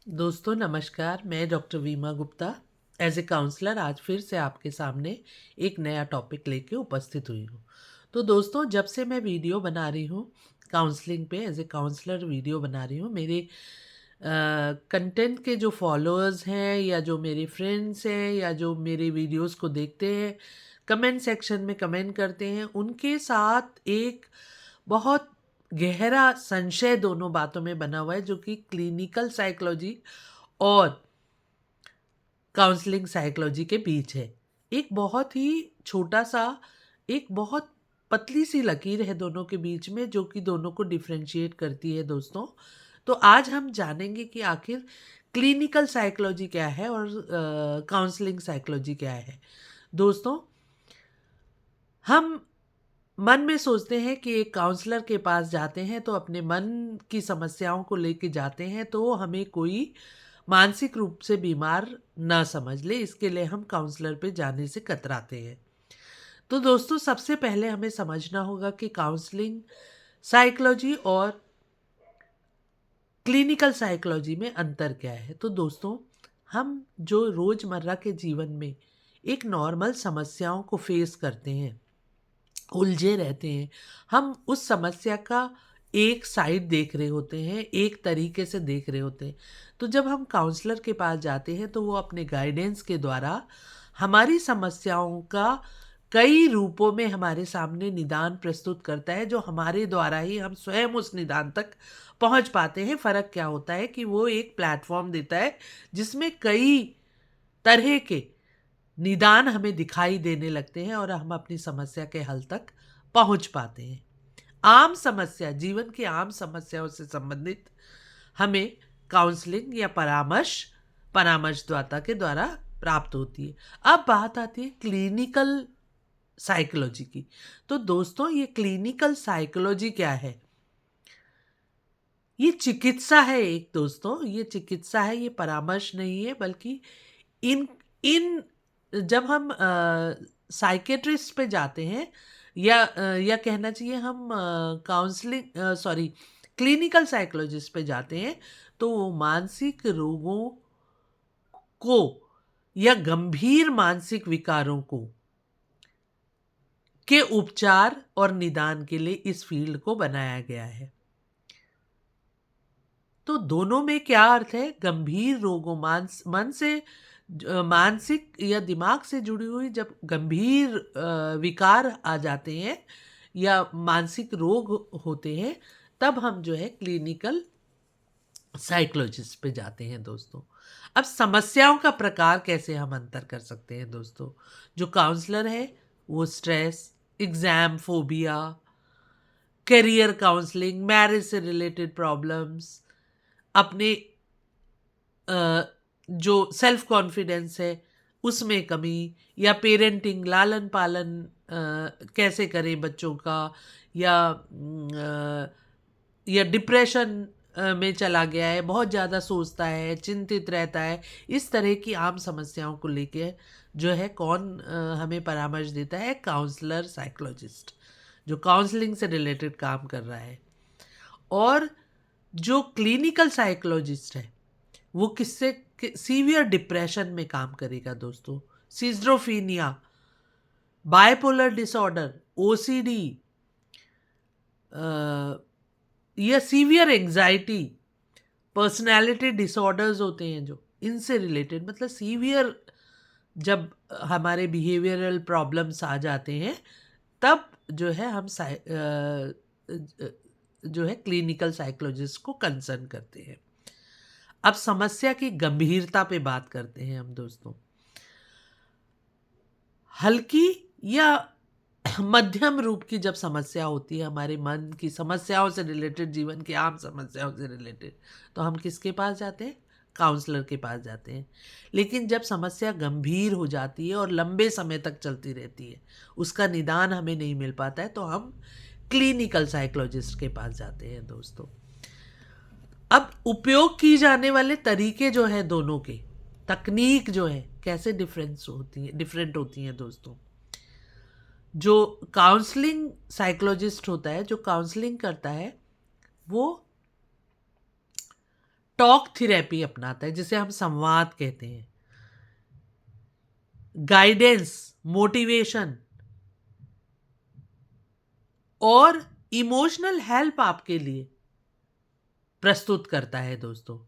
दोस्तों नमस्कार। मैं डॉक्टर वीमा गुप्ता एज ए काउंसलर आज फिर से आपके सामने एक नया टॉपिक लेके उपस्थित हुई हूँ। तो दोस्तों, जब से मैं वीडियो बना रही हूँ काउंसलिंग पे, एज ए काउंसलर वीडियो बना रही हूँ, मेरे कंटेंट के जो फॉलोअर्स हैं या जो मेरे फ्रेंड्स हैं या जो मेरे वीडियोस को देखते हैं, कमेंट सेक्शन में कमेंट करते हैं, उनके साथ एक बहुत गहरा संशय दोनों बातों में बना हुआ है, जो कि क्लिनिकल साइकोलॉजी और काउंसलिंग साइकोलॉजी के बीच है। एक बहुत ही छोटा सा, एक बहुत पतली सी लकीर है दोनों के बीच में, जो कि दोनों को डिफरेंशिएट करती है दोस्तों। तो आज हम जानेंगे कि आखिर क्लिनिकल साइकोलॉजी क्या है और काउंसलिंग साइकोलॉजी क्या है। दोस्तों, हम मन में सोचते हैं कि एक काउंसलर के पास जाते हैं तो अपने मन की समस्याओं को लेके जाते हैं, तो हमें कोई मानसिक रूप से बीमार ना समझ ले, इसके लिए हम काउंसलर पे जाने से कतराते हैं। तो दोस्तों, सबसे पहले हमें समझना होगा कि काउंसलिंग साइकोलॉजी और क्लिनिकल साइकोलॉजी में अंतर क्या है। तो दोस्तों, हम जो रोज़मर्रा के जीवन में एक नॉर्मल समस्याओं को फेस करते हैं, उलझे रहते हैं, हम उस समस्या का एक साइड देख रहे होते हैं, एक तरीके से देख रहे होते हैं। तो जब हम काउंसलर के पास जाते हैं तो वो अपने गाइडेंस के द्वारा हमारी समस्याओं का कई रूपों में हमारे सामने निदान प्रस्तुत करता है, जो हमारे द्वारा ही हम स्वयं उस निदान तक पहुंच पाते हैं। फ़र्क क्या होता है कि वो एक प्लेटफॉर्म देता है जिसमें कई तरह के निदान हमें दिखाई देने लगते हैं और हम अपनी समस्या के हल तक पहुंच पाते हैं। आम समस्या, जीवन की आम समस्याओं से संबंधित हमें काउंसलिंग या परामर्शदाता के द्वारा प्राप्त होती है। अब बात आती है क्लिनिकल साइकोलॉजी की। तो दोस्तों, ये क्लिनिकल साइकोलॉजी क्या है? ये चिकित्सा है एक। दोस्तों, ये चिकित्सा है, ये परामर्श नहीं है, बल्कि इन इन जब हम साइकेट्रिस्ट पे जाते हैं या कहना चाहिए हम काउंसलिंग सॉरी क्लिनिकल साइकोलॉजिस्ट पे जाते हैं, तो वो मानसिक रोगों को या गंभीर मानसिक विकारों को के उपचार और निदान के लिए इस फील्ड को बनाया गया है। तो दोनों में क्या अर्थ है? गंभीर रोगों, मन से मानसिक या दिमाग से जुड़ी हुई जब गंभीर विकार आ जाते हैं या मानसिक रोग होते हैं, तब हम जो है क्लिनिकल साइकोलॉजिस्ट पे जाते हैं दोस्तों। अब समस्याओं का प्रकार कैसे हम अंतर कर सकते हैं दोस्तों? जो काउंसलर है वो stress, exam phobia, career counselling, marriage से रिलेटेड प्रॉब्लम्स, अपने जो सेल्फ कॉन्फिडेंस है उसमें कमी, या पेरेंटिंग, लालन पालन कैसे करें बच्चों का, या या डिप्रेशन में चला गया है, बहुत ज़्यादा सोचता है, चिंतित रहता है, इस तरह की आम समस्याओं को लेके जो है कौन हमें परामर्श देता है? काउंसलर साइकोलॉजिस्ट, जो काउंसलिंग से रिलेटेड काम कर रहा है। और जो क्लिनिकल साइकोलॉजिस्ट है वो किससे सीवियर डिप्रेशन में काम करेगा दोस्तों। सिज्रोफीनिया, बाइपोलर डिसऑर्डर, ओसीडी या सीवियर एंजाइटी, पर्सनालिटी डिसऑर्डर्स होते हैं जो, इनसे रिलेटेड, मतलब सीवियर जब हमारे बिहेवियरल प्रॉब्लम्स आ जाते हैं, तब जो है हम जो है क्लिनिकल साइकोलॉजिस्ट को कंसर्न करते हैं। अब समस्या की गंभीरता पे बात करते हैं हम दोस्तों। हल्की या मध्यम रूप की जब समस्या होती है हमारे मन की समस्याओं से रिलेटेड, जीवन की आम समस्याओं से रिलेटेड, तो हम किसके पास जाते हैं? काउंसलर के पास जाते हैं। लेकिन जब समस्या गंभीर हो जाती है और लंबे समय तक चलती रहती है, उसका निदान हमें नहीं मिल पाता है, तो हम क्लिनिकल साइकोलॉजिस्ट के पास जाते हैं दोस्तों। अब उपयोग की जाने वाले तरीके जो है दोनों के, तकनीक जो है कैसे डिफरेंट होती हैं दोस्तों। जो काउंसलिंग साइकोलॉजिस्ट होता है, जो काउंसलिंग करता है, वो टॉक थेरेपी अपनाता है, जिसे हम संवाद कहते हैं। गाइडेंस, मोटिवेशन और इमोशनल हेल्प आपके लिए प्रस्तुत करता है दोस्तों।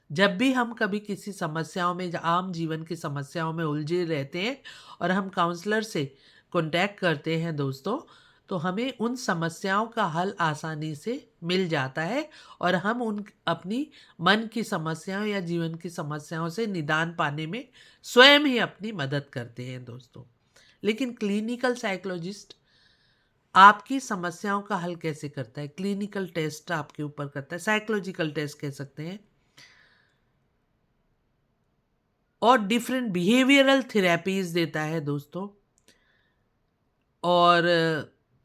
जब भी हम कभी किसी समस्याओं में, आम जीवन की समस्याओं में उलझे रहते हैं और हम काउंसलर से कांटेक्ट करते हैं दोस्तों, तो हमें उन समस्याओं का हल आसानी से मिल जाता है और हम उन अपनी मन की समस्याओं या जीवन की समस्याओं से निदान पाने में स्वयं ही अपनी मदद करते हैं दोस्तों। लेकिन क्लिनिकल साइकोलॉजिस्ट आपकी समस्याओं का हल कैसे करता है? क्लिनिकल टेस्ट आपके ऊपर करता है, साइकोलॉजिकल टेस्ट कह सकते हैं, और डिफरेंट बिहेवियरल थेरेपीज देता है दोस्तों। और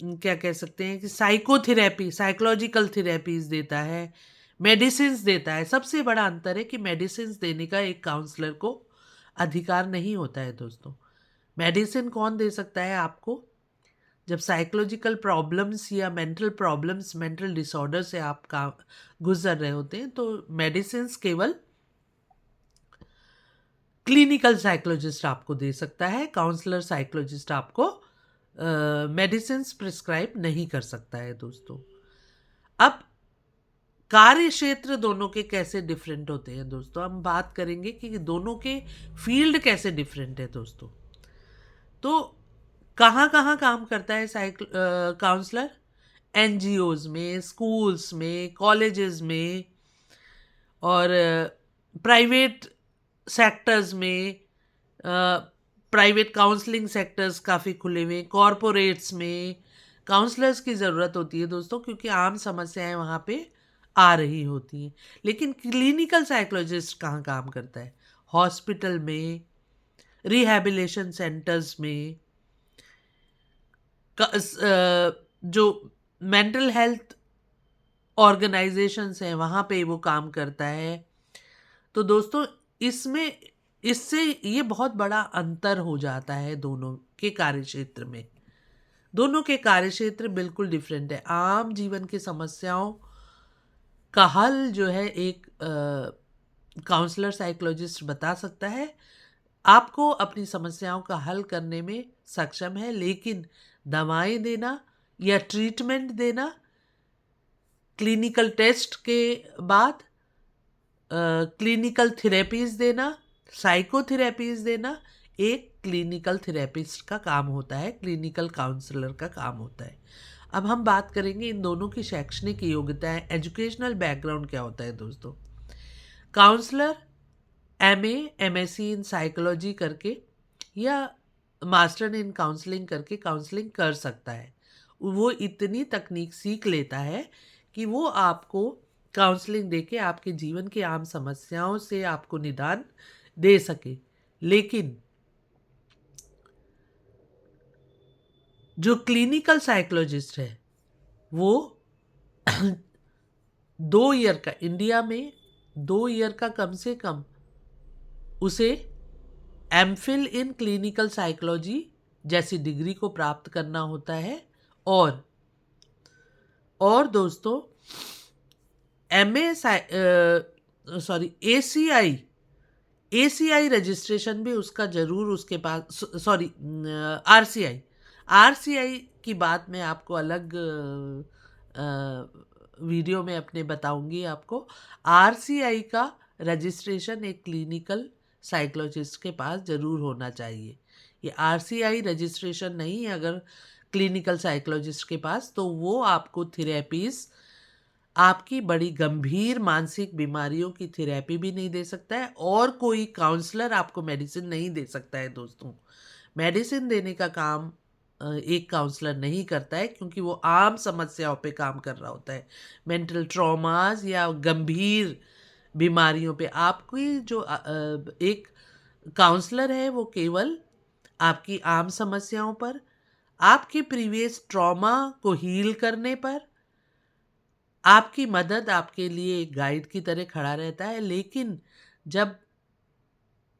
क्या कह सकते हैं कि साइकोथेरेपी, साइकोलॉजिकल थेरेपीज देता है, मेडिसिन्स देता है। सबसे बड़ा अंतर है कि मेडिसिन्स देने का एक काउंसलर को अधिकार नहीं होता है दोस्तों। मेडिसिन कौन दे सकता है आपको? जब साइकोलॉजिकल प्रॉब्लम्स या मेंटल प्रॉब्लम्स, मेंटल डिसऑर्डर से आप का गुजर रहे होते हैं, तो मेडिसिन्स केवल क्लिनिकल साइकोलॉजिस्ट आपको दे सकता है। काउंसलर साइकोलॉजिस्ट आपको मेडिसिन्स प्रिस्क्राइब नहीं कर सकता है दोस्तों। अब कार्य क्षेत्र दोनों के कैसे डिफरेंट होते हैं दोस्तों, हम बात करेंगे कि दोनों के फील्ड कैसे डिफरेंट है दोस्तों। तो कहाँ कहाँ काम करता है काउंसलर? एनजीओज में, स्कूल्स में, कॉलेजेस में, और प्राइवेट सेक्टर्स में, प्राइवेट काउंसलिंग सेक्टर्स काफ़ी खुले हुए, कॉरपोरेट्स में काउंसलर्स की ज़रूरत होती है दोस्तों, क्योंकि आम समस्याएं वहाँ पे आ रही होती हैं। लेकिन क्लिनिकल साइकोलॉजिस्ट कहाँ काम करता है? हॉस्पिटल में, रिहैबिलिटेशन सेंटर्स में, जो मेंटल हेल्थ ऑर्गेनाइजेशंस हैं वहाँ पे वो काम करता है। तो दोस्तों इसमें, इससे ये बहुत बड़ा अंतर हो जाता है दोनों के कार्यक्षेत्र में। दोनों के कार्यक्षेत्र बिल्कुल डिफरेंट है। आम जीवन की समस्याओं का हल जो है एक काउंसलर साइकोलॉजिस्ट बता सकता है, आपको अपनी समस्याओं का हल करने में सक्षम है, लेकिन दवाएं देना या ट्रीटमेंट देना क्लिनिकल टेस्ट के बाद, क्लिनिकल थेरेपीज देना, साइकोथेरेपीज देना एक क्लिनिकल थेरेपिस्ट का काम होता है, क्लिनिकल काउंसलर का काम होता है। अब हम बात करेंगे इन दोनों की शैक्षणिक योग्यताएं, एजुकेशनल बैकग्राउंड क्या होता है दोस्तों। Counsellor MA, MSc in psychology करके या मास्टर इन काउंसलिंग करके काउंसलिंग कर सकता है। वो इतनी तकनीक सीख लेता है कि वो आपको काउंसलिंग देके आपके जीवन की आम समस्याओं से आपको निदान दे सके। लेकिन जो क्लिनिकल साइकोलॉजिस्ट है वो 2 ईयर का, इंडिया में 2 ईयर का कम से कम उसे एमफिल इन क्लिनिकल साइकोलॉजी जैसी डिग्री को प्राप्त करना होता है। और दोस्तों एसीआई रजिस्ट्रेशन भी उसका जरूर उसके पास, सॉरी, आरसीआई, आरसीआई की बात मैं आपको अलग वीडियो में अपने बताऊंगी आपको। आरसीआई का रजिस्ट्रेशन एक क्लिनिकल साइकोलॉजिस्ट के पास ज़रूर होना चाहिए। ये आरसीआई रजिस्ट्रेशन नहीं है अगर क्लिनिकल साइकोलॉजिस्ट के पास, तो वो आपको थेरेपीज, आपकी बड़ी गंभीर मानसिक बीमारियों की थेरेपी भी नहीं दे सकता है, और कोई काउंसलर आपको मेडिसिन नहीं दे सकता है दोस्तों। मेडिसिन देने का काम एक काउंसलर नहीं करता है, क्योंकि वो आम समस्याओं पे काम कर रहा होता है, मेंटल ट्रॉमास या गंभीर बीमारियों पे। आपकी जो एक काउंसलर है वो केवल आपकी आम समस्याओं पर, आपके प्रीवियस ट्रॉमा को हील करने पर, आपकी मदद, आपके लिए एक गाइड की तरह खड़ा रहता है। लेकिन जब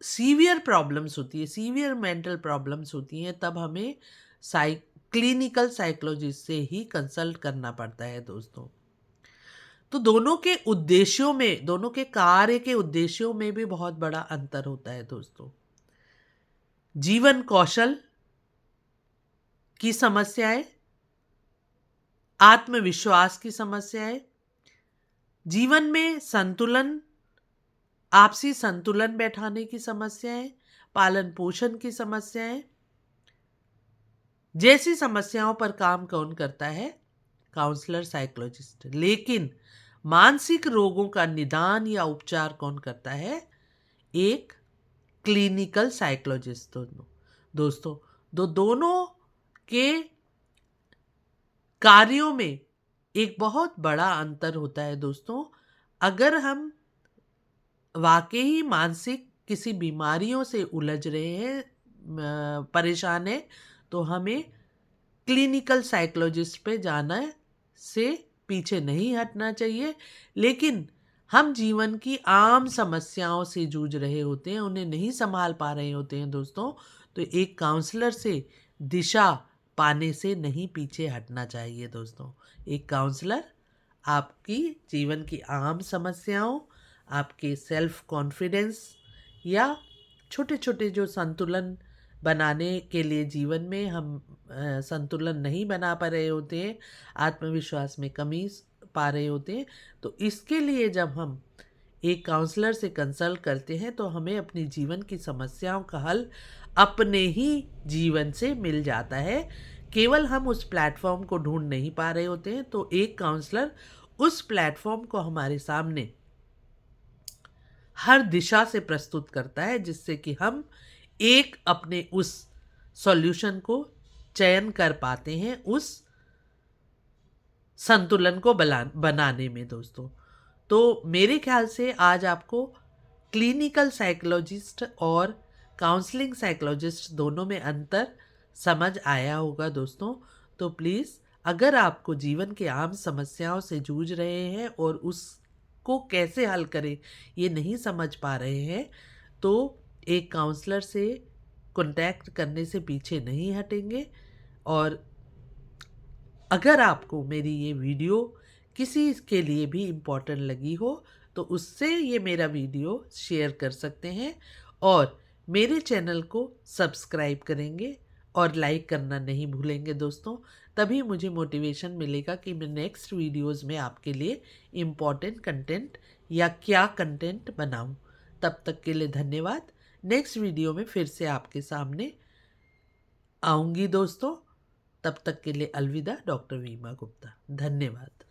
सीवियर प्रॉब्लम्स होती है, सीवियर मेंटल प्रॉब्लम्स होती हैं, तब हमें क्लिनिकल साइकोलॉजिस्ट से ही कंसल्ट करना पड़ता है दोस्तों। तो दोनों के उद्देश्यों में, दोनों के कार्य के उद्देश्यों में भी बहुत बड़ा अंतर होता है दोस्तों। जीवन कौशल की समस्याएं, आत्मविश्वास की समस्याएं, जीवन में संतुलन, आपसी संतुलन बैठाने की समस्याएं, पालन पोषण की समस्याएं जैसी समस्याओं पर काम कौन करता है? Counsellor, psychologist. लेकिन मानसिक रोगों का निदान या उपचार कौन करता है? एक क्लिनिकल साइकोलॉजिस्ट। दोस्तों दोनों के कार्यों में एक बहुत बड़ा अंतर होता है दोस्तों। अगर हम वाकई ही मानसिक किसी बीमारियों से उलझ रहे हैं, परेशान है, तो हमें क्लिनिकल साइकोलॉजिस्ट पे जाना से पीछे नहीं हटना चाहिए। लेकिन हम जीवन की आम समस्याओं से जूझ रहे होते हैं, उन्हें नहीं संभाल पा रहे होते हैं दोस्तों, तो एक काउंसलर से दिशा पाने से नहीं पीछे हटना चाहिए दोस्तों। एक काउंसलर आपकी जीवन की आम समस्याओं, आपके सेल्फ कॉन्फिडेंस या छोटे छोटे जो संतुलन बनाने के लिए जीवन में हम संतुलन नहीं बना पा रहे होते हैं, आत्मविश्वास में कमी पा रहे होते हैं, तो इसके लिए जब हम एक काउंसलर से कंसल्ट करते हैं तो हमें अपनी जीवन की समस्याओं का हल अपने ही जीवन से मिल जाता है। केवल हम उस प्लेटफॉर्म को ढूंढ नहीं पा रहे होते हैं, तो एक काउंसलर उस प्लेटफॉर्म को हमारे सामने हर दिशा से प्रस्तुत करता है, जिससे कि हम एक अपने उस सॉल्यूशन को चयन कर पाते हैं उस संतुलन को बनाने में दोस्तों। तो मेरे ख्याल से आज आपको क्लिनिकल साइकोलॉजिस्ट और काउंसलिंग साइकोलॉजिस्ट दोनों में अंतर समझ आया होगा दोस्तों। तो प्लीज़, अगर आपको जीवन के आम समस्याओं से जूझ रहे हैं और उसको कैसे हल करें ये नहीं समझ पा रहे हैं, तो एक काउंसलर से कांटेक्ट करने से पीछे नहीं हटेंगे। और अगर आपको मेरी ये वीडियो किसी के लिए भी इम्पोर्टेंट लगी हो तो उससे ये मेरा वीडियो शेयर कर सकते हैं और मेरे चैनल को सब्सक्राइब करेंगे और लाइक करना नहीं भूलेंगे दोस्तों। तभी मुझे मोटिवेशन मिलेगा कि मैं नेक्स्ट वीडियोस में आपके लिए इम्पोर्टेंट कंटेंट या क्या कंटेंट बनाऊं। तब तक के लिए धन्यवाद। नेक्स्ट वीडियो में फिर से आपके सामने आऊँगी दोस्तों। तब तक के लिए अलविदा। डॉक्टर वीमा गुप्ता। धन्यवाद।